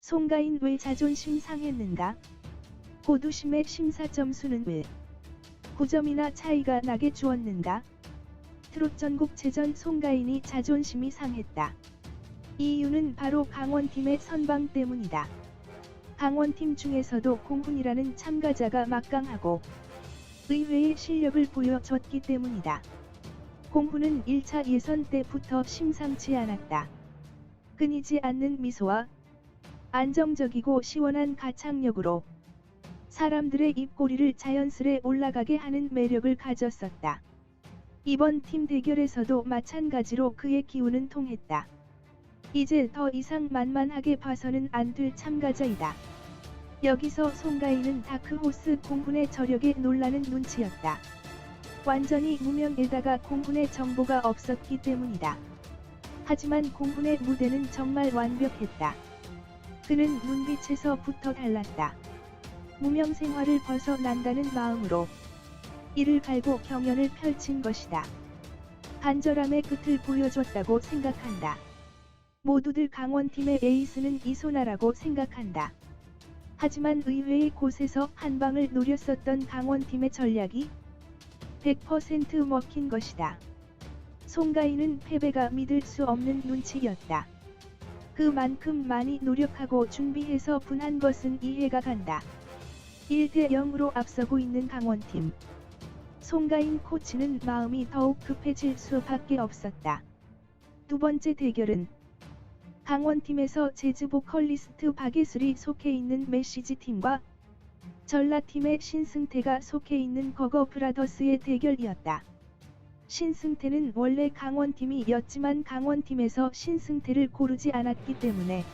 송가인 왜 자존심 상했는가? 고두심의 심사 점수는 왜 9점이나 차이가 나게 주었는가? 트롯 전국체전 송가인이 자존심이 상했다. 이유는 바로 강원팀의 선방 때문이다. 강원팀 중에서도 공훈이라는 참가자가 막강하고 의외의 실력을 보여줬기 때문이다. 공훈은 1차 예선 때부터 심상치 않았다. 끊이지 않는 미소와 안정적이고 시원한 가창력으로 사람들의 입꼬리를 자연스레 올라가게 하는 매력을 가졌었다. 이번 팀 대결에서도 마찬가지로 그의 기운은 통했다. 이제 더 이상 만만하게 봐서는 안 될 참가자이다. 여기서 송가인은 다크호스 공훈의 저력에 놀라는 눈치였다. 완전히 무명에다가 공훈의 정보가 없었기 때문이다. 하지만 공훈의 무대는 정말 완벽했다. 그는 눈빛에서부터 달랐다. 무명 생활을 벗어난다는 마음으로 이를 갈고 경연을 펼친 것이다. 간절함의 끝을 보여줬다고 생각한다. 모두들 강원팀의 에이스는 이소나라고 생각한다. 하지만 의외의 곳에서 한 방을 노렸었던 강원팀의 전략이 100% 먹힌 것이다. 송가인은 패배가 믿을 수 없는 눈치였다. 그만큼 많이 노력하고 준비해서 분한 것은 이해가 간다. 1대 0으로 앞서고 있는 강원팀. 송가인 코치는 마음이 더욱 급해질 수밖에 없었다. 두 번째 대결은 강원팀에서 재즈 보컬리스트 박예술이 속해 있는 메시지팀과 전라팀의 신승태가 속해 있는 거거 브라더스의 대결이었다. 신승태는 원래 강원팀이었지만 강원팀에서 신승태를 고르지 않았기 때문에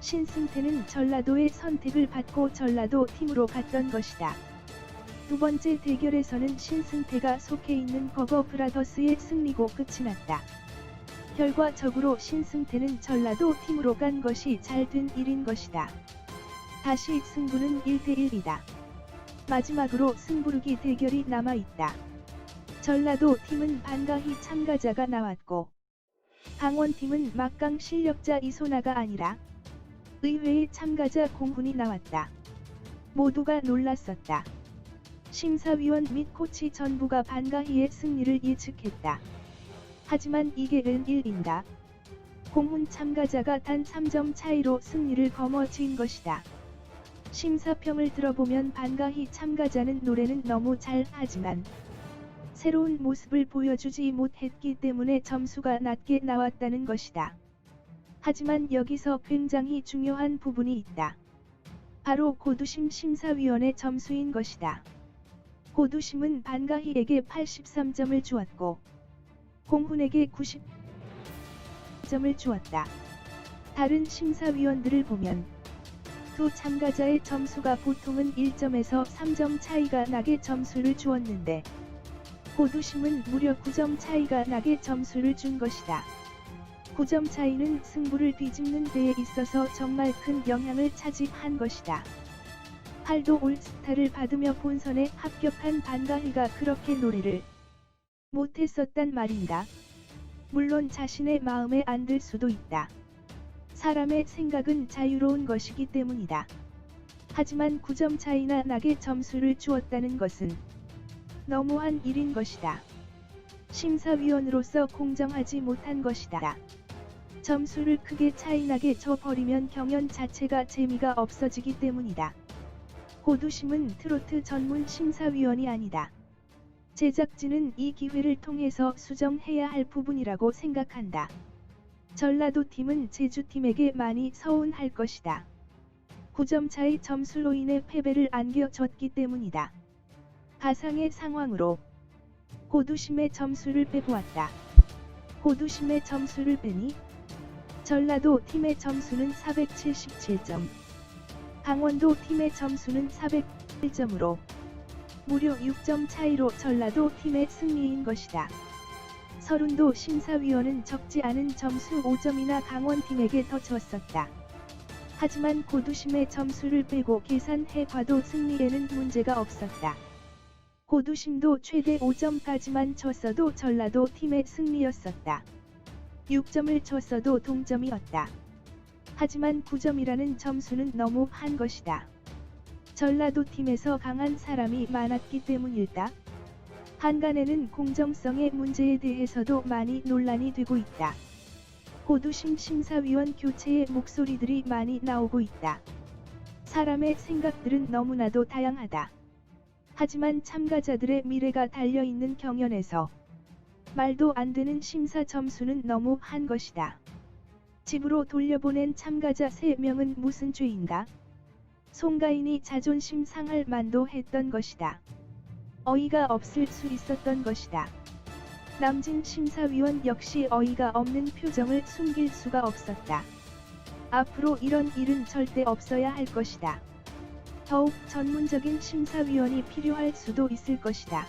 신승태는 전라도의 선택을 받고 전라도 팀으로 갔던 것이다. 두 번째 대결에서는 신승태가 속해 있는 거거 브라더스의 승리고 끝이 났다. 결과적으로 신승태는 전라도 팀으로 간 것이 잘 된 일인 것이다. 다시 승부는 1대1이다. 마지막으로 승부르기 대결이 남아있다. 전라도 팀은 반가희 참가자가 나왔고 강원팀은 막강 실력자 이소나가 아니라 의외의 참가자 공훈이 나왔다. 모두가 놀랐었다. 심사위원 및 코치 전부가 반가희의 승리를 예측했다. 하지만 이게 웬일인가? 공훈 참가자가 단 3점 차이로 승리를 거머쥔 것이다. 심사평을 들어보면 반가희 참가자는 노래는 너무 잘 하지만 새로운 모습을 보여주지 못했기 때문에 점수가 낮게 나왔다는 것이다. 하지만 여기서 굉장히 중요한 부분이 있다. 바로 고두심 심사위원의 점수인 것이다. 고두심은 반가희에게 83점을 주었고 공훈에게 90점을 주었다. 다른 심사위원들을 보면 두 참가자의 점수가 보통은 1점에서 3점 차이가 나게 점수를 주었는데 고두심은 무려 9점 차이가 나게 점수를 준 것이다. 9점 차이는 승부를 뒤집는 데에 있어서 정말 큰 영향을 차지한 것이다. 팔도 올스타를 받으며 본선에 합격한 반가희가 그렇게 노래를 못했었단 말인가? 물론 자신의 마음에 안 들 수도 있다. 사람의 생각은 자유로운 것이기 때문이다. 하지만 9점 차이나 나게 점수를 주었다는 것은 너무한 일인 것이다. 심사위원으로서 공정하지 못한 것이다. 점수를 크게 차이나게 줘버리면 경연 자체가 재미가 없어지기 때문이다. 고두심은 트로트 전문 심사위원이 아니다. 제작진은 이 기회를 통해서 수정해야 할 부분이라고 생각한다. 전라도 팀은 제주팀에게 많이 서운할 것이다. 9점 차의 점수로 인해 패배를 안겨줬기 때문이다. 가상의 상황으로 고두심의 점수를 빼보았다. 고두심의 점수를 빼니 전라도 팀의 점수는 477점, 강원도 팀의 점수는 401점으로 무려 6점 차이로 전라도 팀의 승리인 것이다. 서른도 심사위원은 적지 않은 점수 5점이나 강원팀에게 더 줬었다. 하지만 고두심의 점수를 빼고 계산해봐도 승리에는 문제가 없었다. 고두심도 최대 5점까지만 줬어도 전라도 팀의 승리였었다. 6점을 줬어도 동점이었다. 하지만 9점이라는 점수는 너무 한 것이다. 전라도 팀에서 강한 사람이 많았기 때문일까? 한간에는 공정성의 문제에 대해서도 많이 논란이 되고 있다. 호두심 심사위원 교체의 목소리들이 많이 나오고 있다. 사람의 생각들은 너무나도 다양하다. 하지만 참가자들의 미래가 달려있는 경연에서 말도 안 되는 심사 점수는 너무 한 것이다. 집으로 돌려보낸 참가자 3명은 무슨 죄인가? 송가인이 자존심 상할 만도 했던 것이다. 어이가 없을 수 있었던 것이다. 남진 심사위원 역시 어이가 없는 표정을 숨길 수가 없었다. 앞으로 이런 일은 절대 없어야 할 것이다. 더욱 전문적인 심사위원이 필요할 수도 있을 것이다.